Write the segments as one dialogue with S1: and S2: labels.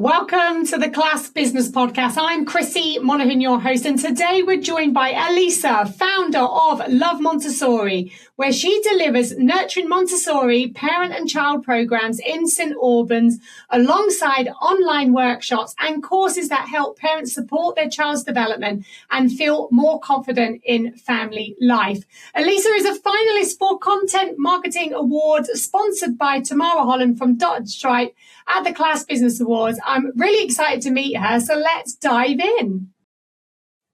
S1: Welcome to the Class Business Podcast. I'm Chrissy Monaghan, your host, and today we're joined by Alisa, founder of Love Montessori, where she delivers nurturing Montessori parent and child programs in St Albans, alongside online workshops and courses that help parents support their child's development and feel more confident in family life. Alisa is a finalist for Content Marketing Awards, sponsored by Tamara Holland from Dotted Stripe at the Class Business Awards. I'm really excited to meet her, so let's dive in.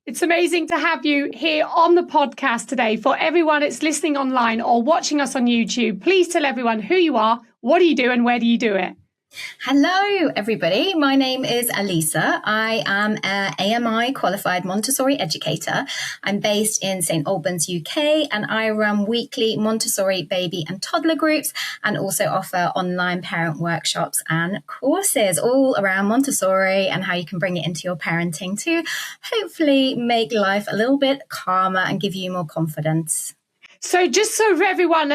S1: It's amazing to have you here on the podcast today. For everyone that's listening online or watching us on YouTube, please tell everyone who you are, what do you do, and where do you do it?
S2: Hello, everybody. My name is Alisa. I am an AMI qualified Montessori educator. I'm based in St Albans, UK, and I run weekly Montessori baby and toddler groups and also offer online parent workshops and courses all around Montessori and how you can bring it into your parenting to hopefully make life a little bit calmer and give you more confidence.
S1: So just so for everyone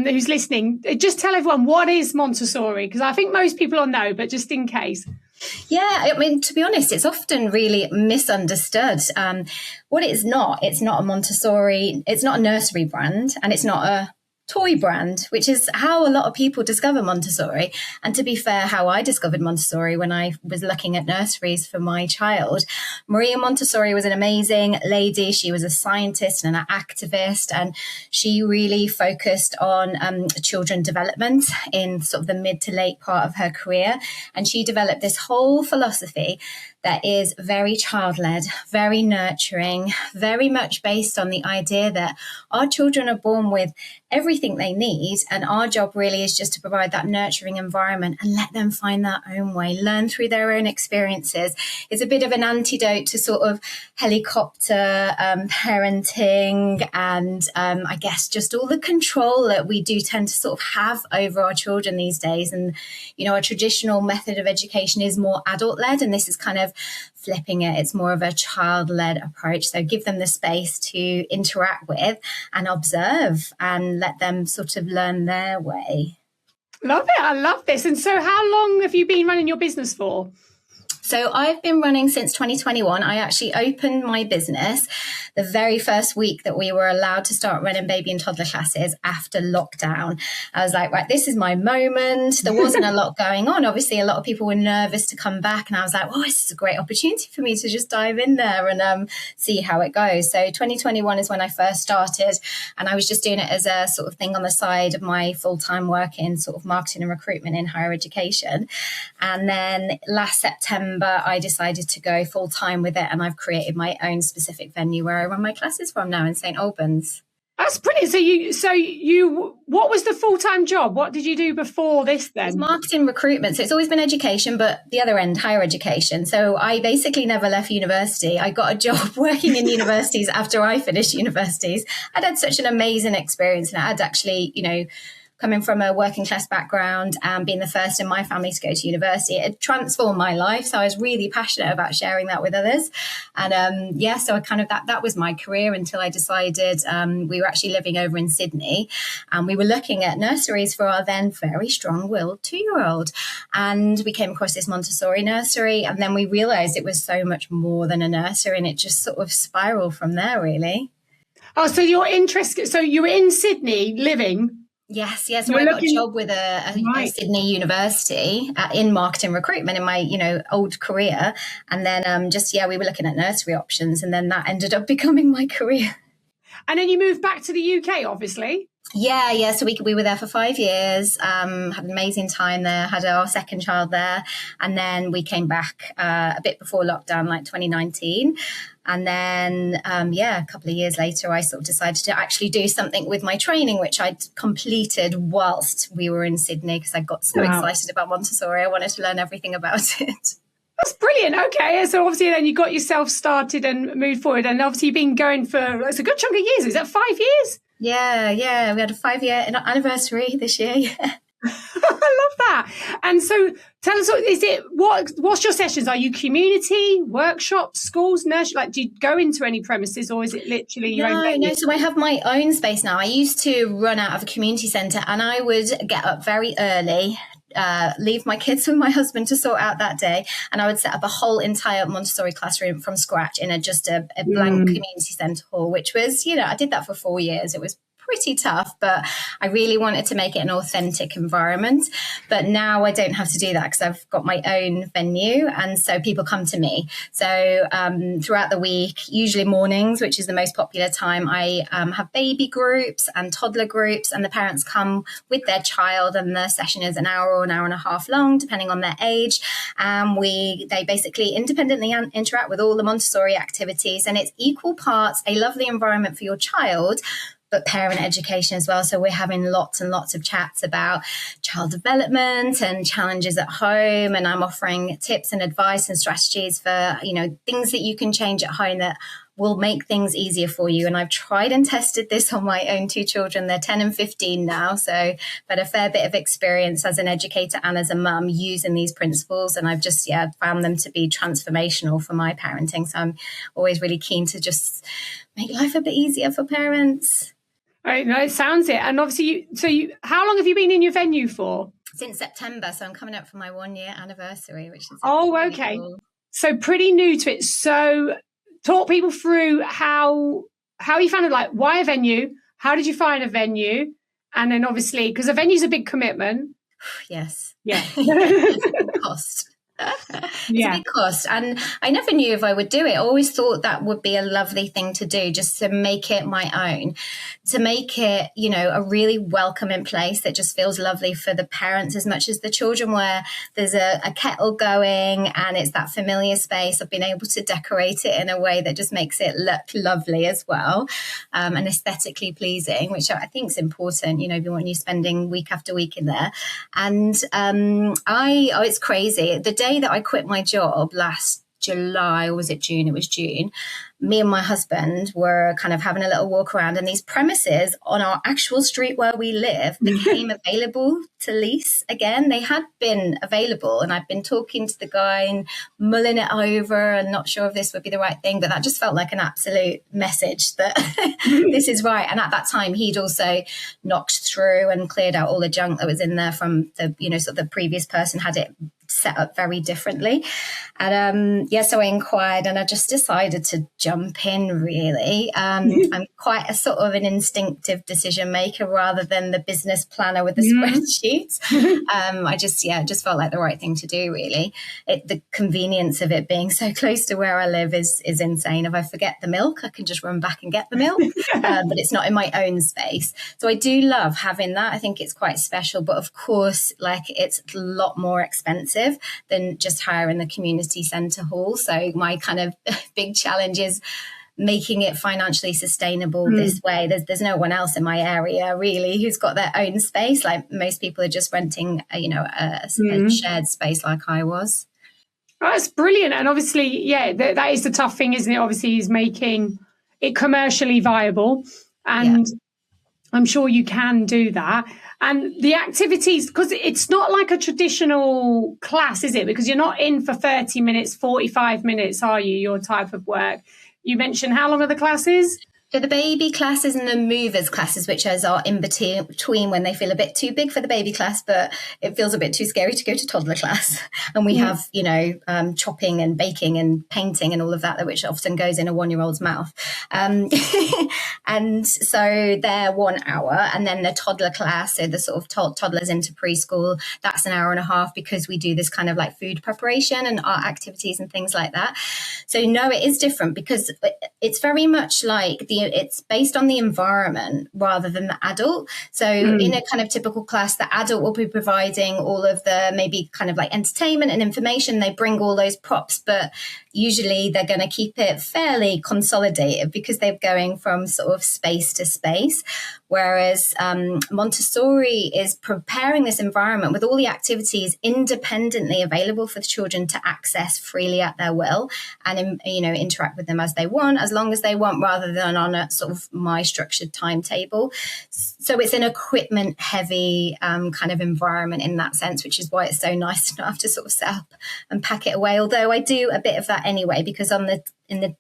S1: who's listening, just tell everyone, what is Montessori? Because I think most people will know, but just in case.
S2: Yeah, I mean, to be honest, it's often really misunderstood. What it's not a Montessori, it's not a nursery brand, and it's not a toy brand, which is how a lot of people discover Montessori. And to be fair, how I discovered Montessori when I was looking at nurseries for my child. Maria Montessori was an amazing lady. She was a scientist and an activist, and she really focused on children development in sort of the mid to late part of her career. And she developed this whole philosophy that is very child-led, very nurturing, very much based on the idea that our children are born with everything they need, and our job really is just to provide that nurturing environment and let them find their own way, learn through their own experiences. It's a bit of an antidote to sort of helicopter parenting and I guess just all the control that we do tend to sort of have over our children these days. And, you know, our traditional method of education is more adult-led, and this is kind of flipping it. It's more of a child-led approach. So give them the space to interact with and observe and let them sort of learn their way.
S1: Love it. I love this. And so how long have you been running your business for?
S2: So I've been running since 2021. I actually opened my business the very first week that we were allowed to start running baby and toddler classes after lockdown. I was like, right, this is my moment. There wasn't a lot going on. Obviously, a lot of people were nervous to come back. And I was like, oh, this is a great opportunity for me to just dive in there and see how it goes. So 2021 is when I first started. And I was just doing it as a sort of thing on the side of my full-time work in sort of marketing and recruitment in higher education. And then last September, I decided to go full time with it, and I've created my own specific venue where I run my classes from now in St Albans.
S1: That's brilliant. So you, what was the full-time job? What did you do before this then?
S2: It's marketing recruitment. So it's always been education, but the other end, higher education. So I basically never left university. I got a job working in universities after I finished universities. I'd had such an amazing experience, and I'd actually, you know, coming from a working class background and being the first in my family to go to university, it transformed my life. So I was really passionate about sharing that with others. And so I kind of, that was my career until I decided we were actually living over in Sydney, and we were looking at nurseries for our then very strong-willed 2-year-old. And we came across this Montessori nursery, and then we realized it was so much more than a nursery, and it just sort of spiraled from there, really.
S1: Oh, so you're interested. So you were in Sydney living.
S2: Yes. So I got a job with a Sydney University in marketing recruitment in my, old career. And then we were looking at nursery options, and then that ended up becoming my career.
S1: And then you moved back to the UK, obviously.
S2: Yeah. So we were there for 5 years, had an amazing time there, had our second child there. And then we came back a bit before lockdown, like 2019. And then, a couple of years later, I sort of decided to actually do something with my training, which I'd completed whilst we were in Sydney, because I got so excited about Montessori. I wanted to learn everything about it.
S1: That's brilliant. Okay. So obviously then you got yourself started and moved forward. And obviously you've been going for, it's a good chunk of years. Is that 5 years?
S2: Yeah. We had a 5-year anniversary this year. Yeah.
S1: I love that. And so tell us, what's your sessions? Are you community, workshops, schools, nursery? Like, do you go into any premises, or is it literally your own venue?
S2: No. So I have my own space now. I used to run out of a community centre, and I would get up very early, leave my kids with my husband to sort out that day, and I would set up a whole entire Montessori classroom from scratch in just a blank community centre hall, which was, I did that for 4 years. It was pretty tough, but I really wanted to make it an authentic environment. But now I don't have to do that because I've got my own venue, and so people come to me. So throughout the week, usually mornings, which is the most popular time, I have baby groups and toddler groups, and the parents come with their child, and the session is an hour or an hour and a half long, depending on their age. They basically independently interact with all the Montessori activities, and it's equal parts a lovely environment for your child, but parent education as well. So we're having lots and lots of chats about child development and challenges at home. And I'm offering tips and advice and strategies for, things that you can change at home that will make things easier for you. And I've tried and tested this on my own 2 children. They're 10 and 15 now. So I've had a fair bit of experience as an educator and as a mum using these principles. And I've just, found them to be transformational for my parenting. So I'm always really keen to just make life a bit easier for parents.
S1: Right, no, it sounds it. And obviously, how long have you been in your venue for?
S2: Since September. So I'm coming up for my 1-year anniversary, which is
S1: really okay. Cool. So pretty new to it. So talk people through how you found it, like why a venue? How did you find a venue? And then obviously, because a venue's a big commitment.
S2: Yes.
S1: Yeah.
S2: Cost. It's a big cost, and I never knew if I would do it. I always thought that would be a lovely thing to do, just to make it my own, to make it, a really welcoming place that just feels lovely for the parents as much as the children, where there's a kettle going and it's that familiar space. I've been able to decorate it in a way that just makes it look lovely as well, and aesthetically pleasing, which I think is important, if you want you spending week after week in there. And it's crazy. The day that I quit my job last July, or was it June? It was June. Me and my husband were kind of having a little walk around, and these premises on our actual street where we live became available to lease again. They had been available, and I'd been talking to the guy and mulling it over and not sure if this would be the right thing, but that just felt like an absolute message that this is right. And at that time, he'd also knocked through and cleared out all the junk that was in there from the, sort of the previous person had it set up very differently. And so I inquired, and I just decided to jump in, really. I'm quite a sort of an instinctive decision maker rather than the business planner with the spreadsheets. I just felt like the right thing to do, really. The convenience of it being so close to where I live is insane. If I forget the milk, I can just run back and get the milk, but it's not in my own space. So I do love having that. I think it's quite special, but of course, it's a lot more expensive than just hiring the community centre hall. So my kind of big challenge is making it financially sustainable this way. There's no one else in my area really who's got their own space. Like most people are just renting a shared space like I was.
S1: Oh, that's brilliant. And obviously, that is the tough thing, isn't it? Obviously, he's making it commercially viable, and I'm sure you can do that. And the activities, because it's not like a traditional class, is it? Because you're not in for 30 minutes, 45 minutes, are you, your type of work? You mentioned how long are the classes?
S2: So the baby classes and the movers classes, which are in between when they feel a bit too big for the baby class, but it feels a bit too scary to go to toddler class. And we have, chopping and baking and painting and all of that, which often goes in a 1-year-old's mouth. And so they're 1 hour. And then the toddler class, so the sort of toddlers into preschool, that's an hour and a half, because we do this kind of like food preparation and art activities and things like that. So no, it is different, because it's very much like it's based on the environment rather than the adult. So in a kind of typical class, the adult will be providing all of the maybe kind of like entertainment and information. They bring all those props, but usually they're going to keep it fairly consolidated because they're going from sort of space to space. Whereas Montessori is preparing this environment with all the activities independently available for the children to access freely at their will and, interact with them as they want, as long as they want, rather than on a sort of my structured timetable. So it's an equipment heavy kind of environment in that sense, which is why it's so nice to not have to sort of set up and pack it away. Although I do a bit of that anyway, because in the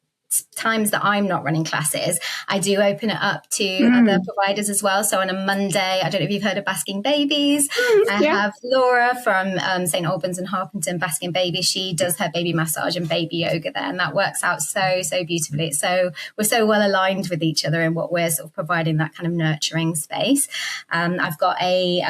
S2: times that I'm not running classes, I do open it up to other providers as well. So on a Monday, I don't know if you've heard of Basking Babies. I have Laura from St Albans and Harpenden, Basking Babies. She does her baby massage and baby yoga there, and that works out so beautifully. So we're so well aligned with each other in what we're sort of providing, that kind of nurturing space. I've got a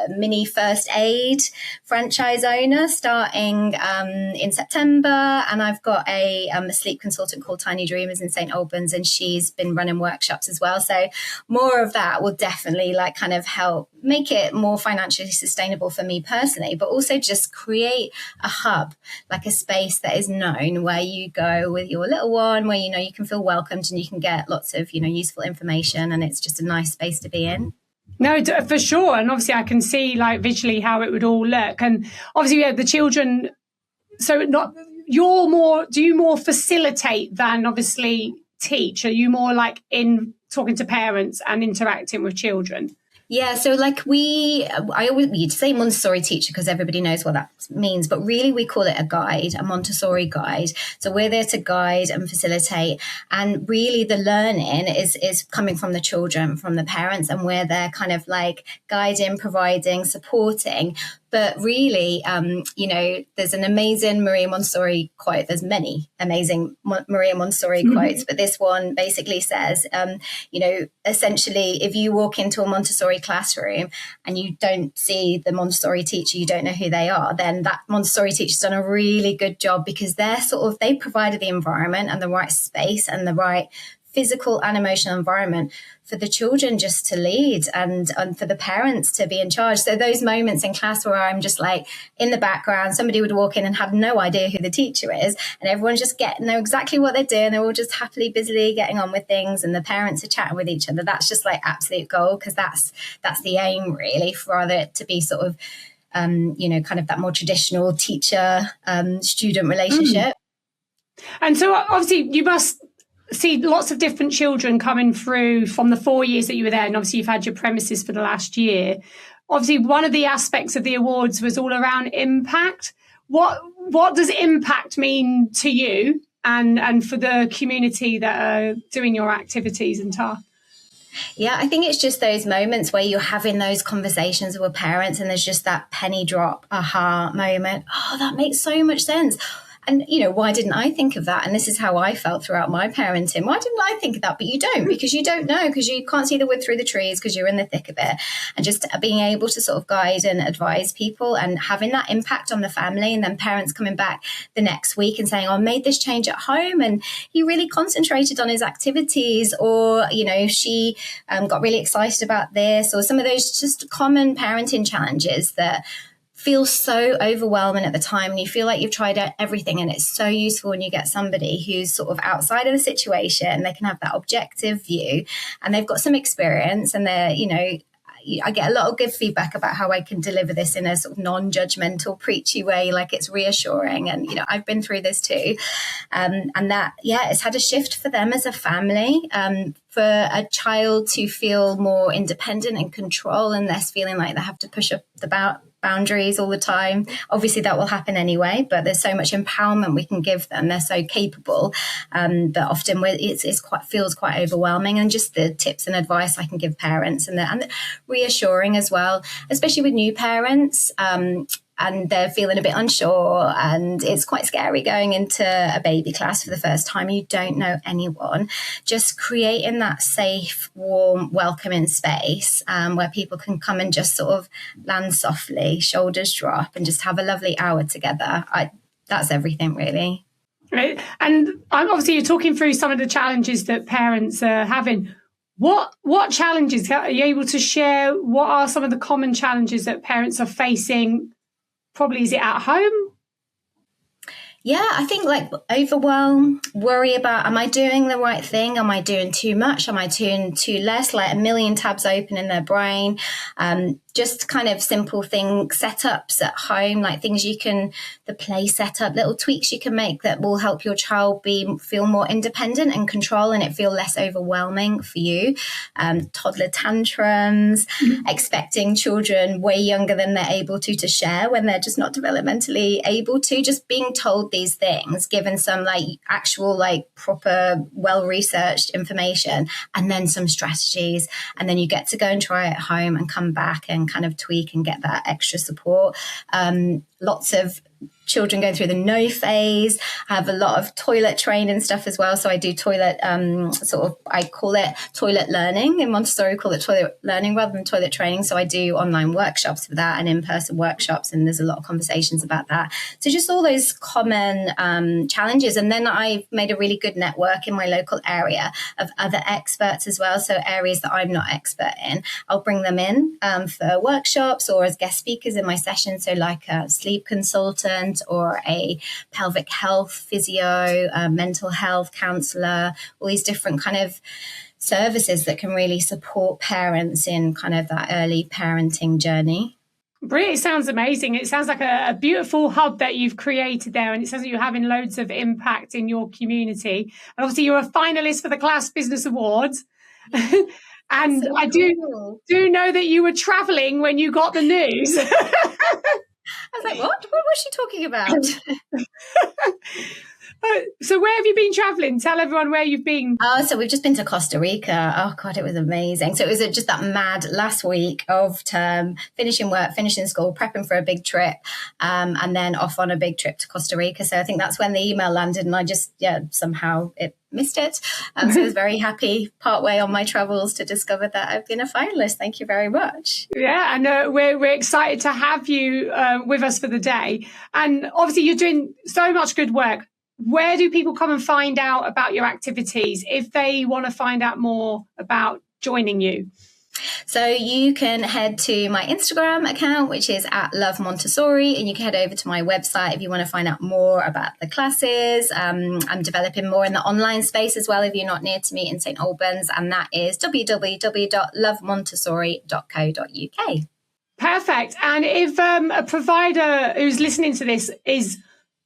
S2: mini first aid franchise owner starting in September, and I've got a sleep consultant called Tiny Dreamers in St Albans, and she's been running workshops as well. So more of that will definitely like kind of help make it more financially sustainable for me personally, but also just create a hub, like a space that is known where you go with your little one, where you can feel welcomed and you can get lots of useful information, and it's just a nice space to be in.
S1: No, for sure. And obviously I can see like visually how it would all look. And obviously the children, so do you more facilitate than obviously teach? Are you more like in talking to parents and interacting with children?
S2: Yeah, so like you'd say Montessori teacher because everybody knows what that means, but really we call it a guide, a Montessori guide. So we're there to guide and facilitate, and really the learning is coming from the children, from the parents, and we're there kind of like guiding, providing, supporting. But really, there's an amazing Maria Montessori quote. There's many amazing Maria Montessori quotes, but this one basically says, essentially, if you walk into a Montessori classroom and you don't see the Montessori teacher, you don't know who they are, then that Montessori teacher's done a really good job, because they provided the environment and the right space and the right physical and emotional environment for the children just to lead and for the parents to be in charge. So those moments in class where I'm just like in the background, somebody would walk in and have no idea who the teacher is, and everyone just know exactly what they're doing. They're all just happily, busily getting on with things, and the parents are chatting with each other. That's just like absolute gold, because that's the aim really, for it to be sort of, kind of that more traditional teacher student relationship.
S1: And so obviously you must see lots of different children coming through from the 4 years that you were there, and obviously you've had your premises for the last year. Obviously, one of the aspects of the awards was all around impact. What does impact mean to you and for the community that are doing your activities and tasks?
S2: Yeah, I think it's just those moments where you're having those conversations with parents and there's just that penny drop aha moment. Oh, that makes so much sense. And, why didn't I think of that? And this is how I felt throughout my parenting. Why didn't I think of that? But you don't, because you don't know, because you can't see the wood through the trees, because you're in the thick of it. And just being able to sort of guide and advise people and having that impact on the family, and then parents coming back the next week and saying, I made this change at home and he really concentrated on his activities, or, she got really excited about this, or some of those just common parenting challenges that feels so overwhelming at the time, and you feel like you've tried everything. And it's so useful when you get somebody who's sort of outside of the situation. They can have that objective view and they've got some experience, and they're, I get a lot of good feedback about how I can deliver this in a sort of non-judgmental, preachy way, like it's reassuring. And, I've been through this too. And that, it's had a shift for them as a family, for a child to feel more independent and control, and less feeling like they have to push up the boundaries all the time. Obviously that will happen anyway, but there's so much empowerment we can give them. They're so capable, but often feels quite overwhelming. And just the tips and advice I can give parents, and reassuring as well, especially with new parents, and they're feeling a bit unsure, and it's quite scary going into a baby class for the first time. You don't know anyone. Just creating that safe, warm, welcoming space where people can come and just sort of land softly, shoulders drop, and just have a lovely hour together. That's everything, really.
S1: Right. And obviously you're talking through some of the challenges that parents are having. What challenges are you able to share? What are some of the common challenges that parents are facing? Probably, is it at home?
S2: Yeah, I think like overwhelm, worry about, am I doing the right thing? Am I doing too much? Am I doing too less? Like a million tabs open in their brain. Just kind of simple things, setups at home, like things the play setup, little tweaks you can make that will help your child feel more independent and control, and it feel less overwhelming for you. Toddler tantrums, expecting children way younger than they're able to share when they're just not developmentally able to, just being told these things, given some like actual, like proper, well-researched information, and then some strategies. And then you get to go and try it at home and come back and kind of tweak and get that extra support. Lots of children go through the no phase. I have a lot of toilet training stuff as well. So I do toilet, I call it toilet learning. In Montessori, we call it toilet learning rather than toilet training. So I do online workshops for that and in-person workshops. And there's a lot of conversations about that. So just all those common challenges. And then I've made a really good network in my local area of other experts as well. So areas that I'm not expert in, I'll bring them in for workshops or as guest speakers in my session. So like a sleep consultant, or a pelvic health physio, a mental health counsellor, all these different kind of services that can really support parents in kind of that early parenting journey.
S1: Brilliant. It sounds amazing. It sounds like a beautiful hub that you've created there, and it sounds like you're having loads of impact in your community. And obviously you're a finalist for the Class Business Awards. And so I do know that you were travelling when you got the news.
S2: I was like, what? What was she talking about?
S1: So where have you been traveling? Tell everyone where you've been.
S2: Oh, so we've just been to Costa Rica. Oh, God, it was amazing. So it was just that mad last week of term, finishing work, finishing school, prepping for a big trip, and then off on a big trip to Costa Rica. So I think that's when the email landed, and I just, somehow it missed it. So I was very happy partway on my travels to discover that I've been a finalist. Thank you very much.
S1: Yeah, and we're excited to have you with us for the day. And obviously you're doing so much good work. Where do people come and find out about your activities if they want to find out more about joining you?
S2: So you can head to my Instagram account, which is at Love Montessori, and you can head over to my website if you want to find out more about the classes. I'm developing more in the online space as well if you're not near to me in St Albans, and that is www.lovemontessori.co.uk.
S1: Perfect. And if a provider who's listening to this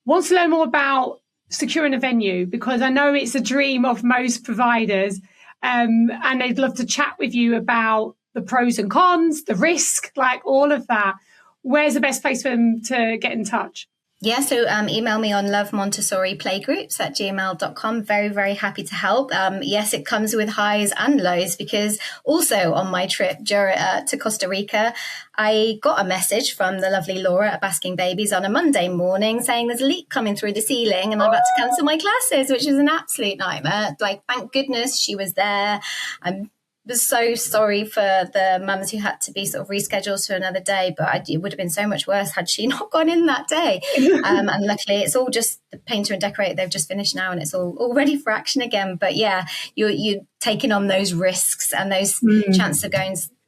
S1: wants to learn more about securing a venue, because I know it's a dream of most providers, and they'd love to chat with you about the pros and cons, the risk, like all of that, where's the best place for them to get in touch?
S2: Yeah, so email me on lovemontessoriplaygroups@gmail.com. Very, very happy to help. Yes, it comes with highs and lows, because also on my trip to Costa Rica, I got a message from the lovely Laura at Basking Babies on a Monday morning saying there's a leak coming through the ceiling and I've had to cancel my classes, which is an absolute nightmare. Like, thank goodness she was there. I'm was so sorry for the mums who had to be sort of rescheduled to another day, but it would have been so much worse had she not gone in that day. And luckily it's all just the painter and decorator, they've just finished now and it's all ready for action again. But yeah, you're taking on those risks and those chances of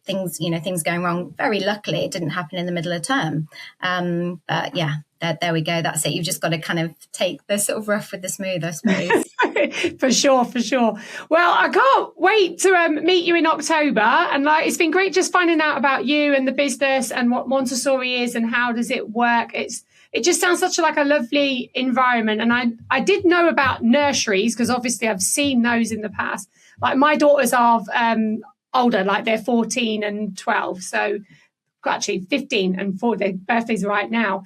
S2: things going wrong. Very luckily it didn't happen in the middle of term. But yeah, there we go. That's it. You've just got to kind of take the sort of rough with the smooth, I suppose.
S1: For sure. Well, I can't wait to meet you in October. And it's been great just finding out about you and the business and what Montessori is and how does it work. It just sounds such a lovely environment. And I did know about nurseries because obviously I've seen those in the past. Like my daughters are older, like they're 14 and 12. So actually 15 and 4, their birthdays are right now.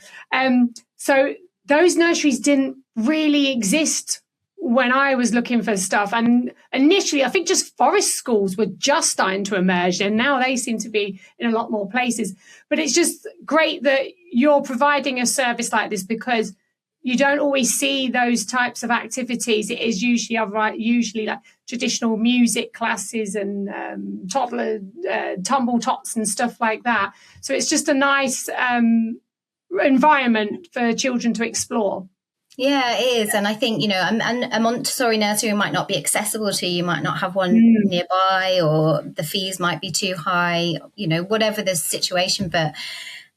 S1: So those nurseries didn't really exist when I was looking for stuff. And initially, I think just forest schools were just starting to emerge, and now they seem to be in a lot more places. But it's just great that you're providing a service like this, because you don't always see those types of activities. It is usually like traditional music classes and toddler tumble tots and stuff like that. So it's just a nice environment for children to explore.
S2: Yeah, it is. And I think, and a Montessori nursery might not be accessible to you. You might not have one nearby, or the fees might be too high, whatever the situation. But,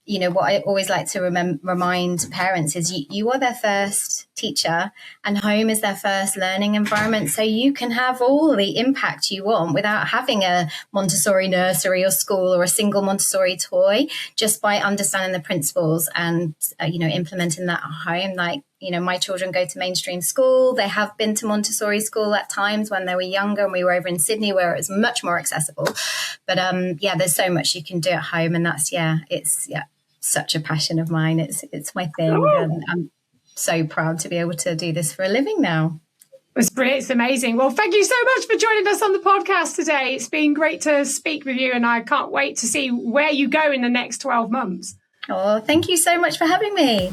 S2: what I always like to remind parents is you are their first teacher and home is their first learning environment. So you can have all the impact you want without having a Montessori nursery or school or a single Montessori toy, just by understanding the principles and, implementing that at home. My children go to mainstream school. They have been to Montessori school at times when they were younger, and we were over in Sydney where it was much more accessible. But there's so much you can do at home, and it's such a passion of mine. It's my thing. so proud to be able to do this for a living now.
S1: It's brilliant. It's amazing. Well, thank you so much for joining us on the podcast today. It's been great to speak with you, and I can't wait to see where you go in the next 12 months.
S2: Oh, thank you so much for having me.